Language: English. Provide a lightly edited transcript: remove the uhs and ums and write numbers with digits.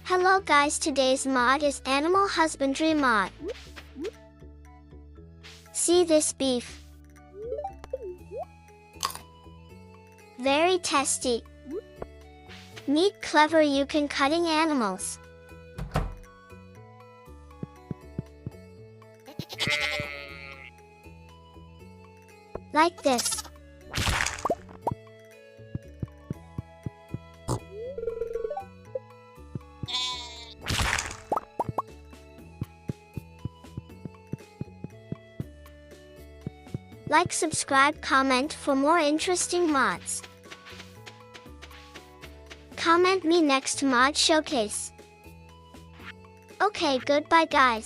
Hello guys, today's mod is animal husbandry mod. See this beef. Very tasty. Neat, clever, you can cutting animals. Like this. Like, subscribe, comment for more interesting mods. Comment me next mod showcase. Okay, goodbye guys.